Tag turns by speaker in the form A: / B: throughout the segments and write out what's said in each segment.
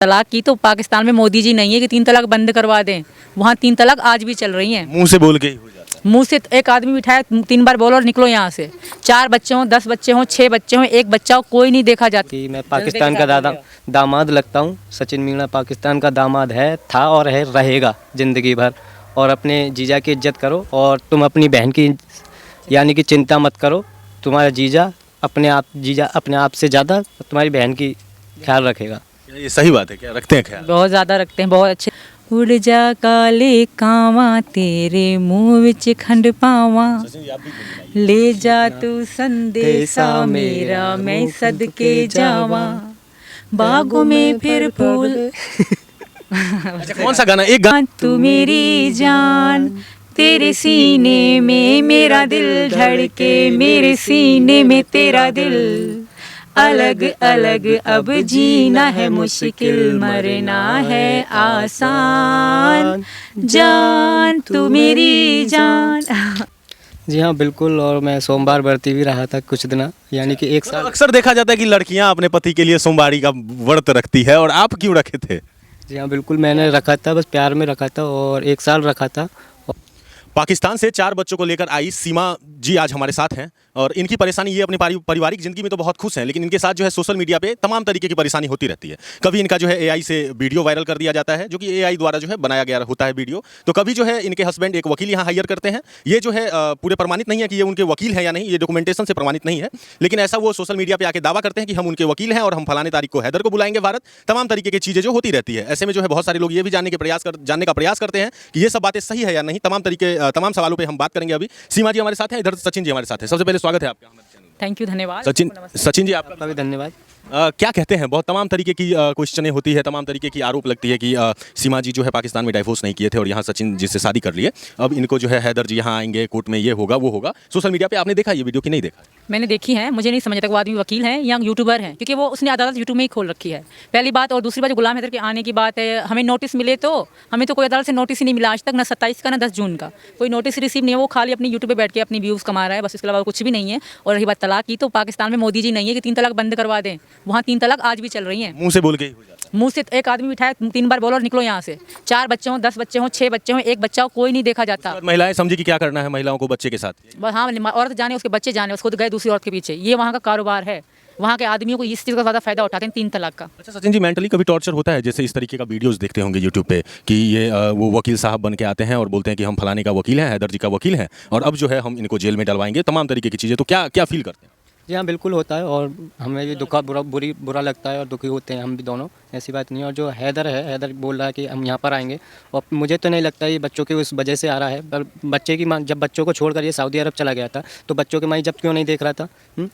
A: तलाक की तो पाकिस्तान में मोदी जी नहीं है कि 3 तलाक बंद करवा दें। वहाँ 3 तलाक आज भी चल रही हैं।
B: मुंह से बोल के ही हो जाता है।
A: मुंह से एक आदमी बिठाए 3 बार बोलो और निकलो यहाँ से। 4 बच्चे हों, 10 बच्चे हों, 6 बच्चे हों, 1 बच्चा हो, कोई नहीं देखा जाता।
C: कि मैं पाकिस्तान का दामाद लगता हूँ। सचिन मीणा पाकिस्तान का दामाद है, था और है, रहेगा ज़िंदगी भर। और अपने जीजा की इज्जत करो और तुम अपनी बहन की यानी कि चिंता मत करो। तुम्हारा जीजा अपने आप से ज़्यादा तुम्हारी बहन की ख्याल रखेगा।
B: ये सही बात है, क्या रखते हैं ख्याल?
A: बहुत ज़्यादा रखते हैं, बहुत अच्छे। उड़ जा काले कावा तेरे मुँह विच खंड पावा, ले जा तू संदेशा मेरा मैं सदके जावा, बागों में फिर फूल।
B: अच्छा, कौन सा गाना? एक गाना।
A: तू मेरी जान, तेरे सीने में मेरा दिल धड़के, मेरे सीने में तेरा दिल। अलग अलग अब जीना है मुश्किल, मरना है आसान, जान तू मेरी जान।
C: जी हाँ बिल्कुल। और मैं सोमवार बरती भी रहा था कुछ दिन, यानी कि एक साल।
B: अक्सर देखा जाता है कि लड़कियां अपने पति के लिए सोमवारी का व्रत रखती है, और आप क्यों रखे थे?
C: जी हाँ बिल्कुल, मैंने रखा था, बस प्यार में रखा था और 1 साल रखा था।
B: पाकिस्तान से 4 बच्चों को लेकर आई सीमा जी आज हमारे साथ हैं, और इनकी परेशानी ये अपनी पारिवारिक ज़िंदगी में तो बहुत खुश हैं, लेकिन इनके साथ जो है सोशल मीडिया पे तमाम तरीके की परेशानी होती रहती है। कभी इनका जो है एआई से वीडियो वायरल कर दिया जाता है, जो कि एआई द्वारा जो है बनाया गया होता है वीडियो। तो कभी जो है इनके हस्बैंड एक वकील यहाँ हायर करते हैं। ये जो है पूरे प्रमाणित नहीं है कि ये उनके वकील हैं या नहीं, ये डॉक्यूमेंटेशन से प्रमाणित नहीं है, लेकिन ऐसा वो सोशल मीडिया पर आके दावा करते हैं कि हम उनके वकील हैं और हम फलाने तारीख को हैदर को बुलाएंगे भारत। तमाम तरीके की चीज़ें जो होती रहती है। ऐसे में जो है बहुत सारे लोग ये भी जानने का प्रयास करते हैं कि ये सब बातें सही है या नहीं। तमाम सवालों पर हम बात करेंगे। अभी सीमा जी हमारे साथ हैं, इधर सचिन जी हमारे साथ हैं। सबसे पहले स्वागत है आपका हमारे चैनल में।
A: थैंक यू, धन्यवाद।
B: सचिन जी आपका
C: भी धन्यवाद।
B: क्या कहते हैं? बहुत तमाम तरीके की क्वेश्चनें होती है, तमाम तरीके की आरोप लगती है कि सीमा जी जो है पाकिस्तान में डाइवोर्स नहीं किए थे और यहाँ सचिन जी से शादी कर लिए। अब इनको जो है हैदर जी यहाँ आएंगे, कोर्ट में ये होगा वो होगा। सोशल मीडिया पे आपने देखा ये वीडियो कि नहीं देखा?
A: मैंने देखी है, मुझे नहीं समझ आता वो आदमी वकील हैं या यूट्यूबर हैं, क्योंकि वो उसने अदालत यूट्यूब में ही खोल रखी है, पहली बात। और दूसरी बात, गुलाम हैदर के आने की बात है, हमें नोटिस मिले तो हमें तो कोई अदालत से नोटिस ही नहीं मिला आज तक, ना 27 का ना 10 जून का कोई नोटिस रिसीव नहीं है। वो खाली अपनी यूट्यूब पे बैठ के अपनी व्यूज़ कमा रहा है, बस इसके अलावा कुछ भी नहीं है। और रही बात तलाक की, तो पाकिस्तान में मोदी जी नहीं है कि 3 तलाक बंद करवा दें। वहाँ 3 तलाक आज भी चल रही हैं।
B: मुंह से बोल के ही हो जाता है।
A: मुंह से एक आदमी बिठाए 3 बार बोलो और निकलो यहाँ से। 4 बच्चे हों, 10 बच्चे हों, 6 बच्चे हों, 1 बच्चा हो, कोई नहीं देखा जाता।
B: महिलाएं समझी कि क्या करना है महिलाओं को बच्चे के साथ।
A: हाँ, औरत जाने, उसके बच्चे जाने, उसको गए दूसरी औरत के पीछे। ये वहाँ का कारोबार है। वहाँ के आदमियों को इस चीज़ का ज़्यादा फायदा उठाते हैं 3 तलाक का।
B: अच्छा सचिन जी, मेंटली कभी टॉर्चर होता है? जैसे इस तरीके का वीडियोस देखते होंगे यूट्यूब पे कि ये वो वकील साहब बन के आते हैं और बोलते हैं कि हम फलाने का वकील हैं, हैदर जी का वकील हैं, और अब जो है हम इनको जेल में डलवाएंगे, तमाम तरीके की चीज़ें। तो क्या फील करते हैं?
C: जी हाँ बिल्कुल होता है, और हमें भी बुरा लगता है और दुखी होते हैं हम भी दोनों, ऐसी बात नहीं है। और जो हैदर बोल रहा है कि हम यहाँ पर आएंगे, और मुझे तो नहीं लगता ये बच्चों की उस वजह से आ रहा है। पर बच्चे की माँ, जब बच्चों को छोड़कर ये सऊदी अरब चला गया था, तो बच्चों के माँ जब क्यों नहीं देख रहा था?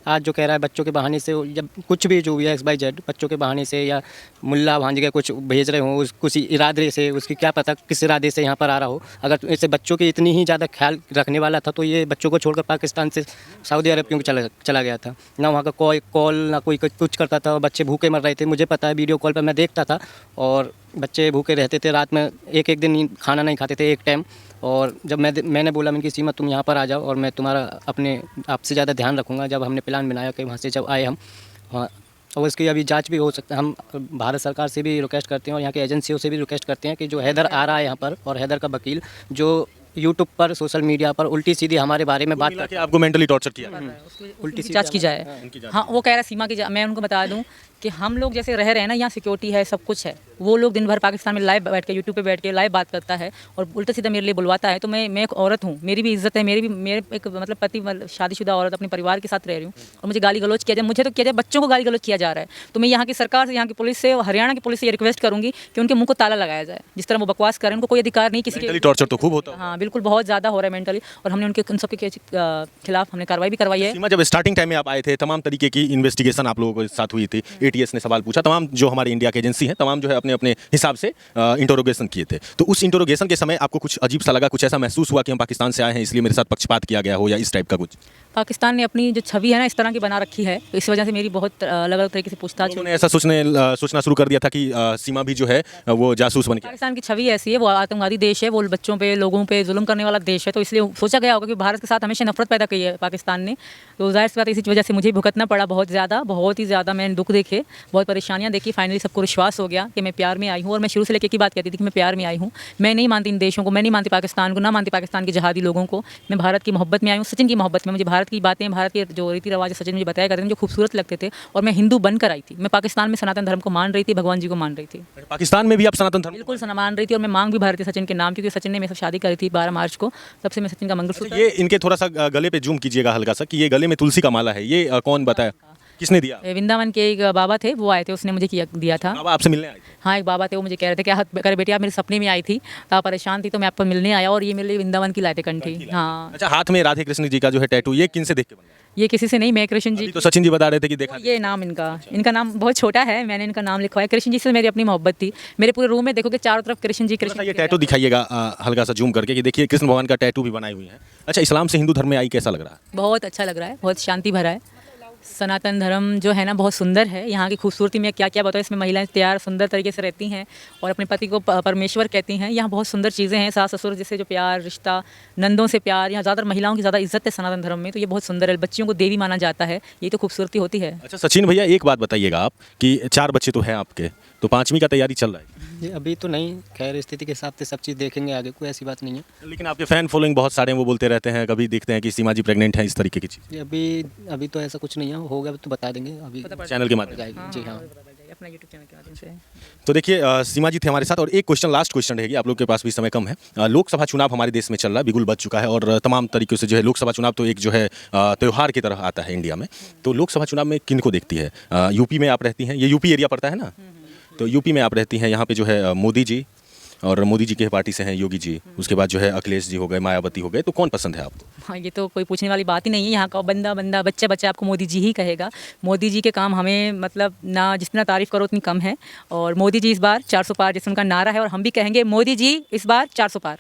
C: आज जो कह रहा है बच्चों के बहाने से, जब कुछ भी जो हुआ XYZ बच्चों के बहाने से, या मुल्ला भांज के कुछ भेज रहे हों कुछ इरादे से, उसकी क्या पता किस इरादे से यहाँ पर आ रहा हो। अगर ऐसे बच्चों की इतनी ही ज़्यादा ख्याल रखने वाला था, तो ये बच्चों को छोड़कर पाकिस्तान से सऊदी अरब क्यों चला गया था? ना वहाँ का कोई कॉल, ना कोई कुछ करता था, और बच्चे भूखे मर रहे थे। मुझे पता है, वीडियो कॉल पर मैं देखता था, और बच्चे भूखे रहते थे, रात में एक दिन खाना नहीं खाते थे, एक टाइम। और जब मैंने बोला मैंने कि सीमा तुम यहाँ पर आ जाओ और मैं तुम्हारा आपसे ज़्यादा ध्यान रखूँगा, जब हमने प्लान बनाया कि वहाँ से जब आए हम, हाँ, और इसकी अभी जांच भी हो सकता है। हम भारत सरकार से भी रिक्वेस्ट करते हैं और यहाँ की एजेंसियों से भी रिक्वेस्ट करते हैं कि जो हैदर आ रहा है यहाँ पर, और हैदर का वकील जो यूट्यूब पर, सोशल मीडिया पर उल्टी सीधी हमारे बारे में बात करके
B: आपको मेंटली टॉर्चर किया,
A: उल्टी जांच की जाए। हाँ, वो कह रहा है सीमा की। मैं उनको बता दूं कि हम लोग जैसे रह रहे हैं ना, यहाँ सिक्योरिटी है, सब कुछ है। वो लोग दिन भर पाकिस्तान में लाइव बैठ के, यूट्यूब पे बैठ के लाइव बात करता है और उल्टा सीधा मेरे लिए बुलवाता है। तो मैं एक औरत हूँ, मेरी भी इज्जत है, मेरे एक मतलब पति, शादीशुदा औरत अपने परिवार के साथ रह रही हूँ, और मुझे गाली गलौज किया जाए, मुझे तो किया जाए, बच्चों को गाली गलौज किया जा रहा है। तो मैं यहाँ की सरकार से, यहाँ की पुलिस से, हरियाणा की पुलिस से ये रिक्वेस्ट करूँगी कि उनके मुँह को ताला लगाया जाए। जिस तरह वो बकवास करें, उनको कोई अधिकार नहीं किसी के।
B: टॉर्चर तो खूब होता है।
A: हाँ बिल्कुल, बहुत ज़्यादा हो रहा है मेंटली, और हमने उन सबके खिलाफ हमने कार्रवाई भी करवाई है।
B: सीमा, जब स्टार्टिंग टाइम में आप आए थे, तमाम तरीके की इन्वेस्टिगेशन आप लोगों के साथ हुई थी, ATS ने सवाल पूछा, तमाम जो हमारे इंडिया की एजेंसी है, तमाम जो है अपने अपने हिसाब से इंटरोगेशन किए थे। तो उस इंटरोगेशन के समय आपको कुछ अजीब सा लगा, कुछ ऐसा महसूस हुआ कि हम पाकिस्तान से आए हैं इसलिए मेरे साथ पक्षपात किया गया हो, या इस टाइप का कुछ?
A: पाकिस्तान ने अपनी जो छवि है ना, इस तरह की बना रखी है, तो इस वजह से मेरी बहुत अलग अलग तरीके से पूछताछ।
B: उन्होंने ऐसा सोचना शुरू कर दिया था कि सीमा भी जो है वो जासूस बन के।
A: पाकिस्तान की छवि ऐसी है, वो आतंकवादी देश है, वो बच्चों पे, लोगों पे जुल्म करने वाला देश है, तो इसलिए सोचा गया होगा कि भारत के साथ हमेशा नफरत पैदा की है पाकिस्तान ने। तो जाहिर सी बात है, इसी वजह से मुझे भुगतना पड़ा बहुत ही ज़्यादा मैंने दुख देखे। थे, बहुत परेशानियाँ देखी, फाइनली सबको विश्वास हो गया कि मैं प्यार में आई हूँ। और मैं शुरू से लेकर एक ही बात कहती थी कि मैं प्यार में आई हूँ, मैं नहीं मानती इन देशों को, मैं नहीं मानती पाकिस्तान को, ना मानती पाकिस्तान के जहादी लोगों को, मैं भारत की मोहब्बत में आई हूँ, सचिन की मोहब्बत में। मुझे भारत की बातें, भारत के जो रीति रिवाज सचिन मुझे बताया करते थे, जो खूबसूरत लगते थे, और मैं हिंदू बनकर आई थी। मैं पाकिस्तान में सनातन धर्म को मान रही थी, भगवान जी को मान रही थी,
B: पाकिस्तान में भी आप सनातन धर्म?
A: बिल्कुल मान रही थी। और मैं मांग भी भर रही थी सचिन के नाम, क्योंकि सचिन ने मेरे साथ शादी करी थी 12 मार्च को, तब से मैं सचिन का मंगलसूत्र।
B: ये इनके थोड़ा सा गले पे जूम कीजिएगा हल्का सा, कि ये गले में तुलसी का माला है, ये कौन बताया, किसने दिया?
A: वृंदावन के एक बाबा थे, वो आए थे, उसने मुझे दिया था।
B: बाबा आपसे मिलने आए थे?
A: हाँ, एक बाबा थे, वो मुझे कह रहे थे क्या करे बेटी, आप मेरे सपने में आई थी, तो आप परेशान थी, तो मैं आपको मिलने आया, और ये मेरे लिए वृंदावन की लाए थे कंठी। हाँ।
B: अच्छा, हाथ में राधे कृष्ण जी का जो है टैटू, ये किन से देख के बनवाया?
A: ये किसी से नहीं, मैं कृष्ण जी।
B: तो सचिन जी बता रहे थे कि देखा।
A: ये नाम इनका नाम बहुत छोटा है, मैंने इनका नाम लिखवाया। कृष्ण जी से मेरी अपनी मोहब्बत थी, मेरे पूरे रूम में देखोगे चारों तरफ कृष्ण जी, कृष्ण।
B: ये टैटू दिखाइएगा हल्का सा जूम करके, कि देखिए कृष्ण भगवान का टैटू भी बनाई हुई है। अच्छा, इस्लाम से हिंदू धर्म में आई, कैसा लग रहा है?
A: बहुत अच्छा लग रहा है, बहुत शांति भरा है। सनातन धर्म जो है ना बहुत सुंदर है। यहाँ की खूबसूरती में क्या क्या बताओ, इसमें महिलाएं तैयार सुंदर तरीके से रहती हैं और अपने पति को परमेश्वर कहती हैं। यहाँ बहुत सुंदर चीज़ें हैं, सास ससुर जैसे जो प्यार, रिश्ता, नंदों से प्यार, यहाँ ज़्यादातर महिलाओं की ज़्यादा इज्जत है सनातन धर्म में, तो ये बहुत सुंदर है। बच्चियों को देवी माना जाता है, ये तो खूबसूरती होती है।
B: अच्छा सचिन भैया, एक बात बताइएगा आप, कि 4 बच्चे तो हैं आपके, तो 5वीं का तैयारी चल रहा है?
C: जी अभी तो नहीं, खैर स्थिति के हिसाब से सब चीज़ देखेंगे आगे, कोई ऐसी बात नहीं है।
B: लेकिन आपके फैन फॉलोइंग बहुत सारे हैं, वो बोलते रहते हैं, कभी देखते हैं कि सीमा जी प्रेग्नेंट हैं, इस तरीके की चीज़।
C: जी अभी तो ऐसा कुछ नहीं है, होगा तो बता देंगे अभी
B: चैनल के माध्यम से।
C: जाएगी। जी हाँ।
A: अपना यूट्यूब चैनल के माध्यम से।
B: तो देखिए सीमा जी थे हमारे साथ, और एक क्वेश्चन, लास्ट क्वेश्चन रहेगी, आप लोग के पास भी समय कम है। लोकसभा चुनाव हमारे देश में चल रहा है, बिगुल बज चुका है, और तमाम तरीक़ों से जो है लोकसभा चुनाव तो एक जो है त्यौहार की तरह आता है इंडिया में। तो लोकसभा चुनाव में किन को देखती है? यूपी में आप रहती हैं, ये यूपी एरिया पड़ता है ना, तो यूपी में आप रहती हैं, यहाँ पे जो है मोदी जी, और मोदी जी के पार्टी से हैं योगी जी, उसके बाद जो है अखिलेश जी हो गए, मायावती हो गए, तो कौन पसंद है आपको?
A: हाँ, ये तो कोई पूछने वाली बात ही नहीं है। यहाँ का बंदा बच्चा बच्चा आपको मोदी जी ही कहेगा। मोदी जी के काम हमें मतलब ना जितना तारीफ़ करो उतनी कम है। और मोदी जी इस बार 400 पार जैसे उनका नारा है, और हम भी कहेंगे मोदी जी इस बार 400 पार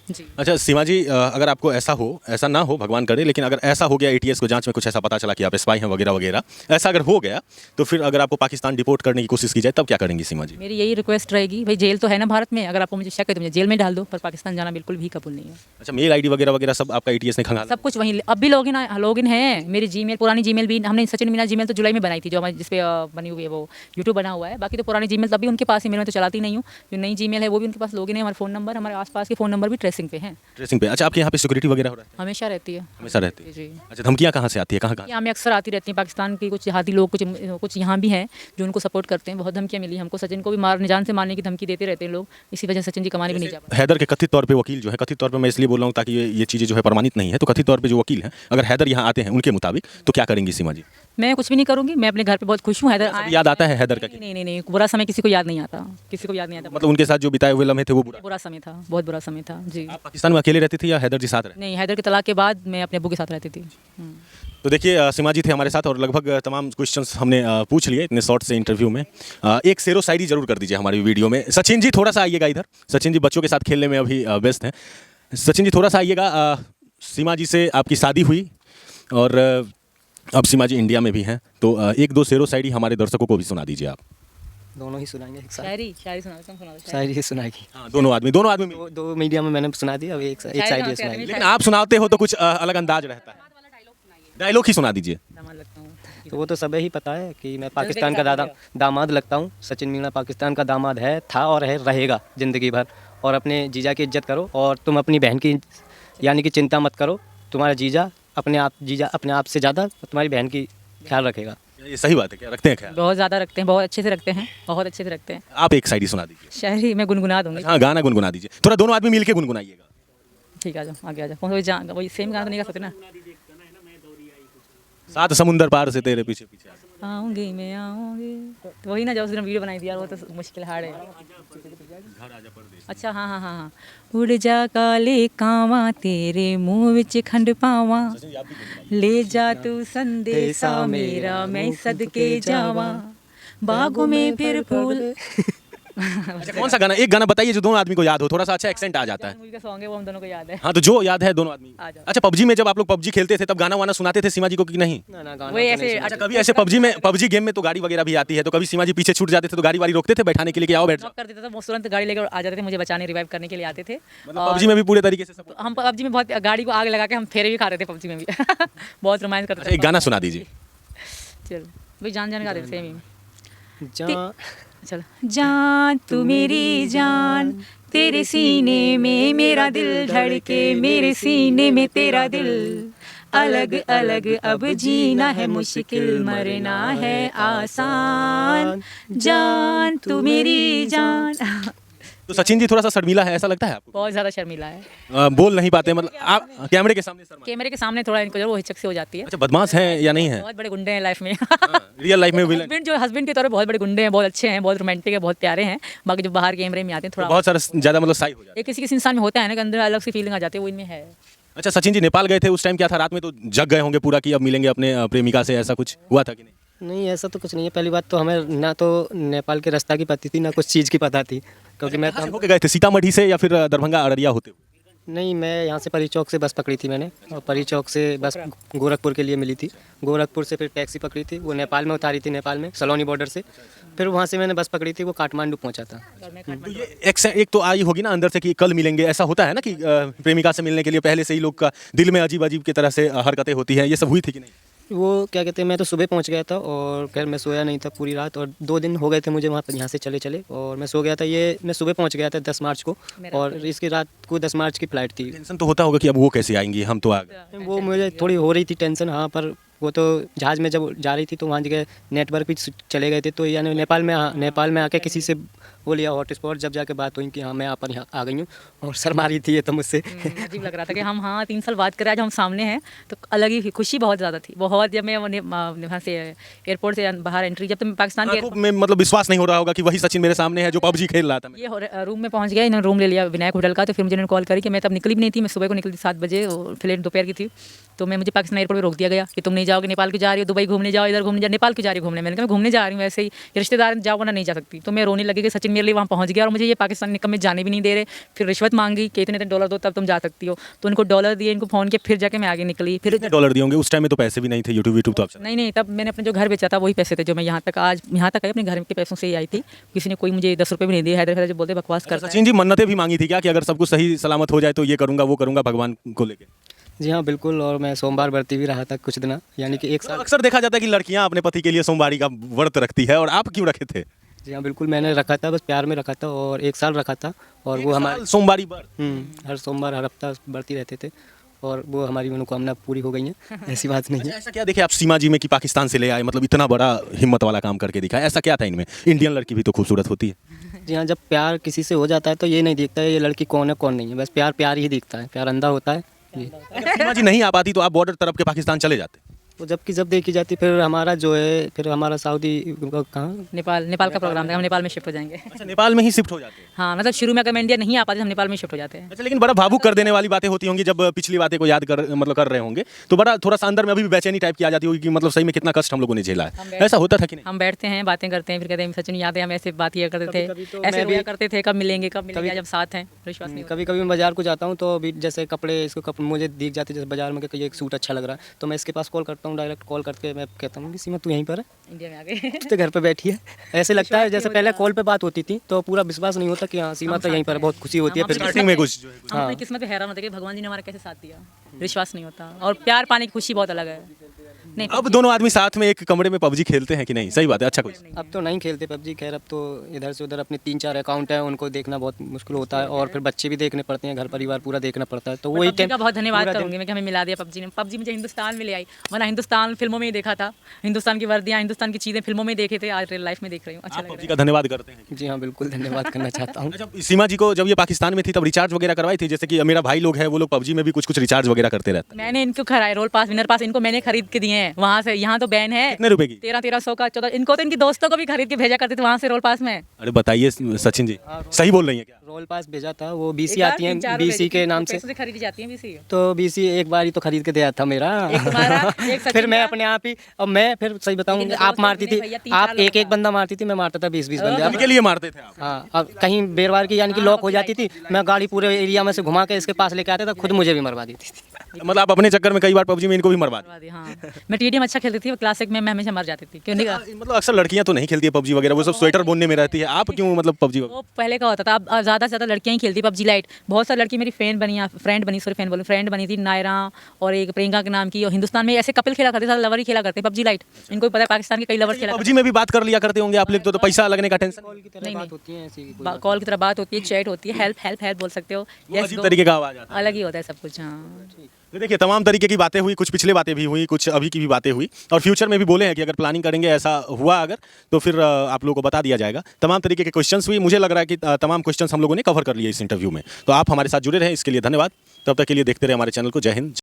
A: जी।
B: अच्छा सीमा जी, अगर आपको ऐसा ना हो, भगवान करे, लेकिन अगर ऐसा हो गया ATS को जांच में कुछ ऐसा पता चला कि आप स्पाई हैं वगैरह वगैरह, ऐसा अगर हो गया, तो फिर अगर आपको पाकिस्तान डिपोर्ट करने की कोशिश की जाए, तब क्या करेंगी सीमा जी?
A: मेरी यही रिक्वेस्ट रहेगी, भाई जेल तो है ना भारत में, अगर आपको मुझे शक है तो मुझे जेल में डाल दो, पर पाकिस्तान जाना बिल्कुल भी कबूल नहीं है।
B: अच्छा, मेल ID वगैरह वगैरह सब आपका ATS ने खंगाला?
A: सब कुछ वहीं, अब भी लॉगिन है मेरी Gmail, पुरानी Gmail भी हमने सचिन मीना Gmail तो जुलाई में बनाई थी, जो हमारे जिस पे बनी हुई है वो यूट्यूब बना हुआ है। बाकी तो पुरानी Gmail तब भी उनके पास ही, मेरे में तो चलाती नहीं हूँ। जो नई Gmail है वो भी उनके पास लॉगिन है, हमारे फ़ोन नंबर, हमारे आसपास के फ़ोन नंबर भी ट्रेसिंग पे हैं।
B: ट्रेसिंग पे? अच्छा, आपके यहाँ पे सिक्योरिटी वगैरह हो रहा है?
A: हमेशा रहती है।
B: हमेशा रहती है?
A: जी।
B: अच्छा, धमकियाँ कहाँ से आती है, कहाँ?
A: यहाँ में अक्सर आती रहती हैं, पाकिस्तान की कुछ देहाती लोग, कुछ यहाँ भी हैं जो उनको सपोर्ट करते हैं। बहुत धमकियाँ मिली हमको, सचिन को भी जान से मारने की धमकी देते रहते हैं लोग, इसी वजह से सचिन जी कमाने भी नहीं जा पाते।
B: हैदर के कथित तौर पे वकील जो है, कथित तौर पे मैं इसलिए बोल रहा हूँ ताकि ये चीज़ें जो है प्रमाणित नहीं है, तो कथित तौर पे जो वकील हैं, अगर हैदर यहाँ आते हैं उनके मुताबिक, तो क्या करेंगी सीमा जी?
A: मैं कुछ भी नहीं करूँगी, मैं अपने घर पे बहुत खुश हूँ। हैदर
B: याद आता है हैदर का?
A: नहीं, बुरा समय किसी को याद नहीं आता, किसी को याद नहीं आता।
B: मतलब उनके साथ जो बिताए हुए लम्हे थे वो
A: बुरा समय था, बहुत बुरा समय था जी।
B: आप पाकिस्तान में अकेले रहती थी या हैदर जी साथ रहे?
A: नहीं, हैदर के तलाक के बाद मैं अपने अब्बू के साथ रहती थी।
B: तो देखिए सीमा जी थे हमारे साथ, और लगभग तमाम क्वेश्चंस हमने पूछ लिए इतने शॉर्ट से इंटरव्यू में। एक शेरो शायरी जरूर कर दीजिए हमारी वीडियो में। सचिन जी थोड़ा सा आइएगा इधर, सचिन जी बच्चों के साथ खेलने में अभी व्यस्त हैं। सचिन जी थोड़ा सा आइएगा। सीमा जी से आपकी शादी हुई, और अब सीमा जी इंडिया में भी हैं, तो 1-2 शेरो शायरी हमारे दर्शकों को भी सुना दीजिए आप।
C: दोनों ही सुनाएंगे एक साथ?
A: शायरी सुना दो।
C: शायरी ही सुनाएगी।
B: हाँ, दोनों आदमी
C: दो मीडिया में मैंने सुना दी, अब एक साइड ही सुनाएगी।
B: लेकिन आप सुनाते हो तो कुछ अलग अंदाज रहता है, डायलॉग ही सुना दीजिए।
C: तो वो तो सबे ही पता है कि मैं पाकिस्तान का दामाद लगता हूँ। सचिन मीना पाकिस्तान का दामाद है, था और रहेगा ज़िंदगी भर। और अपने जीजा की इज्जत करो, और तुम अपनी बहन की यानी कि चिंता मत करो। तुम्हारा जीजा अपने आप से ज़्यादा तुम्हारी बहन की ख्याल रखेगा।
B: ये सही बात है, क्या रखते हैं ख्याल?
A: बहुत ज़्यादा रखते हैं, बहुत अच्छे से रखते हैं, बहुत अच्छे से रखते हैं।
B: आप एक शायरी सुना दीजिए।
A: शायरी मैं गुनगुना दूंगी।
B: हाँ, गाना गुनगुना दीजिए, थोड़ा दोनों आदमी मिलके गुनगुनाइएगा।
A: ठीक है, आ जाओ आगे आ जाओ। वही सेम गाना तो नहीं गा सकते ना।
B: 7 समुंदर पार से तेरे पीछे पीछे
A: आऊँगी मैं आऊँगी, तो वही ना जो उस दिन वीडियो बनाई थी यार, वो तो मुश्किल हार्ड है। अच्छा हाँ। उड़ जा काले कावा तेरे मुँह विच खंड पावा, ले जा तू संदेशा मेरा मैं सदके जावा, बागों में फिर फूल।
B: अच्छा, कौन सा गाना? एक गाना बताइए जो दोनों आदमी को याद हो, थोड़ा सा अच्छा एक्सेंट आ जाता है।
A: मूवी का सॉन्ग है वो, हम दोनों को याद है।
B: हाँ, तो जो याद है दोनों आदमी।
A: आ जाओ।
B: अच्छा, PUBG में जब आप लोग PUBG खेलते थे तब गाना वाना सुनाते थे सीमा जी को कि नहीं?
A: वो ऐसे
B: अच्छा, कभी ऐसे PUBG गेम में तो गाड़ी वगैरह भी आती है, तो कभी सीमा जी पीछे छूट जाते थे तो गाड़ी वाड़ी रोकते थे बैठाने के लिए कि आओ बैठ जाओ?
A: कर देता था, वो तुरंत गाड़ी लेकर आ जाते थे, मुझे बचाने रिवाइव करने के लिए आते थे।
B: मतलब PUBG में भी पूरे तरीके से सब?
A: हम PUBG में बहुत गाड़ी को आग लगा के हम फेरे भी खा रहे थे PUBG में भी। बहुत रोमांस करते
B: अच्छा, एक गाना सुना दीजिए।
A: चल भाई, जान गा देते सेम ही।
C: जहाँ
A: चलो। जान तू मेरी जान, तेरे सीने में मेरा दिल धड़के, मेरे सीने में तेरा दिल, अलग अलग अब जीना है मुश्किल, मरना है आसान, जान तू मेरी जान।
B: तो सचिन जी थोड़ा सा शर्मीला है, ऐसा लगता है आपको?
A: बहुत ज़्यादा शर्मिला है।
B: बोल नहीं पाते, मतलब आप कैमरे के सामने शर्मा?
A: कैमरे के सामने थोड़ा इनको जो वो हिचक से हो जाती है।
B: अच्छा, बदमाश हैं या नहीं है?
A: बहुत बड़े गुंडे हैं लाइफ में।
B: रियल लाइफ में विलन?
A: हस्बैंड के तौर पे बहुत बड़े गुंडे हैं, बहुत अच्छे हैं, बहुत रोमांटिक है, बहुत प्यारे हैं। बाकी जो बाहर कैमरे में आते हैं थोड़ा
B: बहुत सारा ज़्यादा मतलब साई हो जाता है।
A: एक किसी किसी इंसान में होता है ना कि अंदर अलग सी फीलिंग आ जाती है, वो इनमें है।
B: अच्छा सचिन जी, नेपाल गए थे उस टाइम क्या था? रात में तो जग गए होंगे पूरा कि अब मिलेंगे अपने प्रेमिका से, ऐसा कुछ हुआ था कि नहीं?
C: नहीं, ऐसा तो कुछ नहीं है। पहली बात तो हमें ना तो नेपाल के रास्ता की पता थी, ना कुछ चीज़ की पता थी, क्योंकि मैं तो
B: होके गए थे सीतामढ़ी से या फिर दरभंगा अररिया होते हुए?
C: नहीं, मैं यहाँ से परी चौक से बस पकड़ी थी मैंने, और परी चौक से बस गोरखपुर के लिए मिली थी। गोरखपुर से फिर टैक्सी पकड़ी थी, वो नेपाल में उतारी थी, नेपाल में सलोनी बॉर्डर से। फिर वहाँ से मैंने बस पकड़ी थी, वो काठमांडू पहुँचा था।
B: तो ये एक तो आई होगी ना अंदर से कि कल मिलेंगे, ऐसा होता है ना कि प्रेमिका से मिलने के लिए पहले से ही लोग का दिल में अजीब अजीब की तरह से हरकतें होती हैं, ये सब हुई थी कि नहीं?
C: वो क्या कहते हैं, मैं तो सुबह पहुंच गया था और खैर मैं सोया नहीं था पूरी रात, और 2 दिन हो गए थे मुझे वहाँ पर यहाँ से चले और मैं सो गया था। ये मैं सुबह पहुंच गया था 10 मार्च को, और इसकी रात को 10 मार्च की फ़्लाइट थी।
B: टेंशन तो होता होगा कि अब वो कैसे आएंगी, हम तो आ गए।
C: वो मुझे थोड़ी हो रही थी टेंशन, हाँ, पर वो तो जहाज़ में जब जा रही थी तो वहाँ जगह नेटवर्क भी चले गए थे, तो यानी नेपाल में आके किसी से वो लिया हॉटस्पॉट, जब जाके बात हुई कि हाँ मैं यहाँ आ गई हूँ, और शर्म आ रही थी ये तो मुझसे।
A: अजीब लग रहा था कि हम 3 साल बात कर रहे हैं, आज हम सामने हैं, तो अलग ही खुशी बहुत ज़्यादा थी। बहुत जब मैं वहाँ से एयरपोर्ट से बाहर एंट्री, जब तो मैं पाकिस्तान के
B: में मतलब विश्वास नहीं हो रहा होगा कि वही सचिन मेरे सामने है जो पबजी खेल रहा था।
A: ये रूम में पहुँच गया, इन्होंने रूम ले लिया विनायक होटल का। तो फिर मुझे इन्होंने कॉल करी कि मैं तब निकली भी नहीं थी, मैं सुबह को निकली थी 7 बजे, और फ्लाइट दोपहर की थी। तो मुझे पाकिस्तान एयरपोर्ट पर रोक दिया गया कि तुम नहीं जाओगे, नेपाल की जा रही हो, दुबई घूमने जाओ, इधर घूमने जाओ, नेपाल की जा रही हो घूमने। मैंने कहा मैं घूमने जा रही हूँ, वैसे ही रिश्तेदार जाओ वरना नहीं जा सकती। तो मैं रोने लगी कि सचिन मेरे लिए वहाँ पहुँच गया, और मुझे ये पाकिस्तान निकम में जाने भी नहीं दे रहे। फिर रिश्वत मांगी कि इतने $10 दो तब तुम जा सकती हो। तो उनको डॉलर दिए, इनको फ़ोन किया, फिर जाके मैं आगे निकली। फिर
B: $1 दिए होंगे उस टाइम में, तो पैसे भी नहीं थे, यूट्यूब तो आप
A: नहीं, तब मैंने अपने जो घर बेचा था वही पैसे थे जो मैं यहाँ तक आई, अपने घर के पैसों से ही आई थी। किसी ने कोई मुझे 10 रुपये भी नहीं दिए। हैदर जो बोलते बकवास करता है।
B: सचिन जी मन्नतें भी मांगी थी क्या कि अगर सब कुछ सही सलामत हो जाए तो ये करूँगा वो करूँगा भगवान को लेकर?
C: जी हाँ बिल्कुल, और मैं सोमवार व्रती भी रहा था कुछ दिन, यानी कि 1 साल।
B: अक्सर देखा जाता है कि लड़कियां अपने पति के लिए सोमवारी का व्रत रखती है, और आप क्यों रखे थे?
C: जी हाँ बिल्कुल, मैंने रखा था, बस प्यार में रखा था, और 1 साल रखा था। और वो हमारे
B: सोमवारी व्रत
C: हर सोमवार हर हफ्ता बढ़ती रहते थे, और वो हमारी मनोकामना पूरी हो गई है। ऐसी बात नहीं है।
B: ऐसा क्या देखे आप सीमा जी में कि पाकिस्तान से ले आए, मतलब इतना बड़ा हिम्मत वाला काम करके दिखाया, ऐसा क्या था इनमें? इंडियन लड़की भी तो खूबसूरत होती है।
C: जी हाँ, जब प्यार किसी से हो जाता है तो ये नहीं दिखता है ये लड़की कौन है कौन नहीं है, बस प्यार ही दिखता है, प्यार अंधा होता है।
B: अगर सीमा जी नहीं आ पाती तो आप बॉर्डर तरफ के पाकिस्तान चले जाते?
C: तो जब देखी जाती, फिर हमारा जो है, फिर हमारा सऊदी कहाँ,
A: नेपाल का प्रोग्राम था, हम नेपाल में शिफ्ट हो जाएंगे।
B: अच्छा, नेपाल में ही शिफ्ट हो जाते हैं?
A: हाँ, मतलब शुरू में अगर मैं इंडिया नहीं आ पाती हम नेपाल में शिफ्ट हो जाते हैं।
B: अच्छा, लेकिन बड़ा भावुक कर देने वाली बातें होती होंगी जब पिछली बातें को याद कर रहे होंगे, तो बड़ा थोड़ा सा अंदर में अभी भी बेचैनी टाइप की आ जाती होगी कि मतलब सही में कितना कष्ट हम लोगों ने झेला है, ऐसा होता था कि नहीं?
A: हम बैठते हैं, बातें करते हैं, फिर कहते हैं सचिन याद है हम ऐसे बात किया करते थे, ऐसे हुआ करते थे, कब मिलेंगे जब साथ हैं, विश्वास नहीं।
C: कभी कभी मैं बाजार को जाता हूँ तो अभी जैसे कपड़े मुझे दिख जाते, जैसे बाजार में कि ये एक सूट अच्छा लग रहा है, तो मैं इसके पास कॉल करता हूँ, डायरेक्ट कॉल करके मैं कहता हूँ कि सीमा तू यहीं पर है,
A: इंडिया में आ गए
C: तो घर पे बैठी है। ऐसे लगता है जैसे पहले कॉल पे बात होती थी तो पूरा विश्वास नहीं होता कि हाँ सीमा तो यहीं पर है, बहुत खुशी होती है। फिर
B: स्टार्टिंग में कुछ
A: हम अपनी किस्मत पे हैरान होते हैं कि भगवान जी ने हमारा कैसे साथ दिया, विश्वास नहीं होता। और प्यार पाने की खुशी बहुत अलग है। नहीं,
B: अब दोनों आदमी साथ में एक कमरे में पबजी खेलते हैं कि नहीं? सही बात है। अच्छा, कोई
C: अब तो नहीं खेलते पबजी, खैर अब तो इधर से उधर अपने 3-4 अकाउंट है, उनको देखना बहुत मुश्किल होता है, और फिर बच्चे भी देखने पड़ते हैं, घर परिवार पूरा देखना पड़ता है, तो वही
A: का बहुत धन्यवाद करूंगी मैं कि हमें मिला दिया पबजी ने। पबजी मुझे हिंदुस्तान में ले आई, वरना हिंदुस्तान फिल्मों में ही देखा था, हिंदुस्तान की वर्दियाँ, हिंदुस्तान की चीज़ें फिल्मों में देखे थे, आज रियल लाइफ में देख रही हूँ, अच्छा लग
B: पबजी का धन्यवाद करते हैं?
C: जी हाँ बिल्कुल, धन्यवाद करना चाहता हूँ।
B: अच्छा, सीमा जी को जब ये पाकिस्तान में थी तब रिचार्ज वगैरह करवाई थी? जैसे कि मेरा भाई लोग है वो लोग पबजी में भी कुछ रिचार्ज वगैरह करते रहते हैं।
A: मैंने इनको खराए रोल पास, विनर पास इनको मैंने खरीद के दिए हैं वहाँ से, यहाँ तो बैन है।
B: कितने रुपए की?
A: 1300 का 14, इनको तो इनकी दोस्तों को भी खरीद के भेजा करते थे वहाँ से रोल पास में।
B: अरे बताइए सचिन जी, सही बोल रही है क्या?
C: रोल पास भेजा था, वो BC आती है, BC के नाम से
A: खरीदी जाती है BC।
C: तो BC एक बार ही तो खरीद के दिया था मेरा। फिर मैं अपने आप ही, अब मैं फिर सही बताऊँ, आप मारती थी, आप एक बंदा मारती थी, मैं मारता था 20 बंदे।
B: उनके लिए मारते थे आप?
C: हाँ, अब कहीं बेरवार की यानी कि लॉक हो जाती थी, मैं गाड़ी पूरे एरिया में से घुमा के इसके पास लेके आता था, खुद मुझे भी मरवा देती थी।
B: मतलब आप अपने चक्कर में कई बार पबजी में इनको भी मरवा
A: करवा दी, हाँ। मैं टीडीएम अच्छा खेलती थी, क्लास 1 में मैं हमेशा मर जाती थी, क्यों नहीं?
B: मतलब अक्सर लड़कियां तो नहीं खेलती है पबजी वगैरह, वो सब स्वेटर बुनने में रहती है, आप क्यों मतलब पबजी?
A: वो पहले का होता था, अब ज़्यादा से ज़्यादा लड़कियाँ ही खेलती पबजी लाइट। बहुत सारी लड़की मेरी फ्रेंड बनी, सॉरी फ्रेंड बनी थी, नायरा और एक प्रियंका के नाम की। और हिंदुस्तान में ऐसे कपल खेला करते, सारे लवर ही खेला करते पबजी लाइट। इनको भी पता है पाकिस्तान के कई लवर खेला
B: पबजी में भी बात कर लिया करते होंगे आप लोग, तो पैसा लगने का टेंशन?
A: नहीं,
C: बात होती है ऐसी
A: कॉल की तरह बात होती है, चैट होती है, हेल्प बोल सकते हो।
B: वो अजीब तरीके का आवाज आता है।
A: अलग ही होता है सब कुछ, हाँ।
B: तो देखिए तमाम तरीके की बातें हुई, कुछ पिछले बातें भी हुई, कुछ अभी की भी बातें हुई, और फ्यूचर में भी बोले हैं कि अगर प्लानिंग करेंगे ऐसा हुआ अगर, तो फिर आप लोगों को बता दिया जाएगा। तमाम तरीके के क्वेश्चंस हुई, मुझे लग रहा है कि तमाम क्वेश्चंस हम लोगों ने कवर कर लिए इस इंटरव्यू में। तो आप हमारे साथ जुड़े रहें, इसके लिए धन्यवाद। तब तक के लिए देखते रहे हमारे चैनल को। जय हिंद।